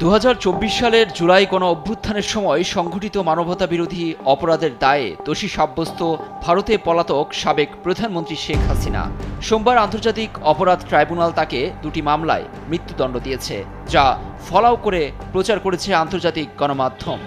2024 সালের জুলাই গণ-অভ্যুত্থানের সময় সংঘটিত মানবতাবিরোধী অপরাধের দায়ে দোষী সাব্যস্ত ভারতে পলাতক সাবেক প্রধানমন্ত্রী শেখ হাসিনা। সোমবার আন্তর্জাতিক অপরাধ ট্রাইব্যুনাল তাকে দুটি মামলায় মৃত্যুদণ্ড দিয়েছে, যা ফলাও করে প্রচার করেছে আন্তর্জাতিক গণমাধ্যম।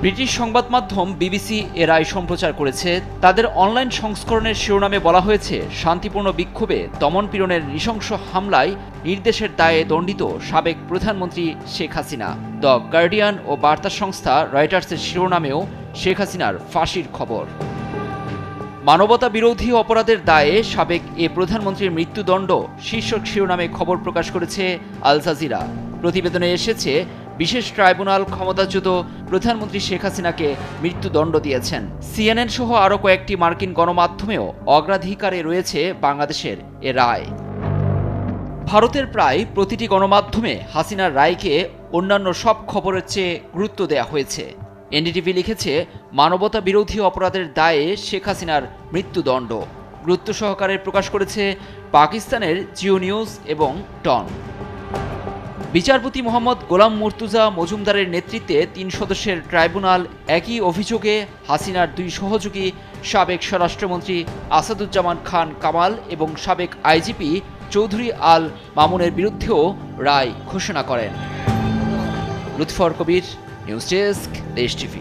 ব্রিটিশ সংবাদ মাধ্যম বিবিসি এ রায় সম্প্রচার করেছে। তাদের অনলাইন সংস্করণের শিরোনামে বলা হয়েছে, শান্তিপূর্ণ বিক্ষোভে দমন-পীড়নের নৃশংস হামলায় নির্দেশের দায়ে দণ্ডিত সাবেক প্রধানমন্ত্রী শেখ হাসিনা। দ্য গার্ডিয়ান ও বার্তা সংস্থা রয়টার্সের শিরোনামেও শেখ হাসিনার ফাঁসির খবর। মানবতা বিরোধী অপরাধের দায়ে সাবেক এ প্রধানমন্ত্রীর মৃত্যুদণ্ড শীর্ষক শিরোনামে খবর প্রকাশ করেছে আল জাজিরা। প্রতিবেদনে এসেছে, বিশেষ ট্রাইব্যুনাল ক্ষমতাচ্যুত প্রধানমন্ত্রী শেখ হাসিনাকে মৃত্যুদণ্ড দিয়েছেন। সিএনএন সহ আরও কয়েকটি মার্কিন গণমাধ্যমেও অগ্রাধিকারে রয়েছে বাংলাদেশের এ রায়। ভারতের প্রায় প্রতিটি গণমাধ্যমে হাসিনার রায়কে অন্যান্য সব খবরের চেয়ে গুরুত্ব দেওয়া হয়েছে। এনডিটিভি লিখেছে, মানবতা বিরোধী অপরাধের দায়ে শেখ হাসিনার মৃত্যুদণ্ড গুরুত্ব সহকারে প্রকাশ করেছে পাকিস্তানের জিও নিউজ এবং ডন। বিচারপতি মোহাম্মদ গোলাম মুর্তুজা মজুমদারের নেতৃত্বে ৩ সদস্যের ট্রাইব্যুনাল একই অভিযোগে হাসিনার ২ সহযোগী সাবেক স্বরাষ্ট্রমন্ত্রী আসাদুজ্জামান খান কামাল এবং সাবেক আইজিপি চৌধুরী আল মামুনের বিরুদ্ধেও রায় ঘোষণা করেন। লুৎফর কবির, নিউজ ডেস্ক, দেশ টিভি।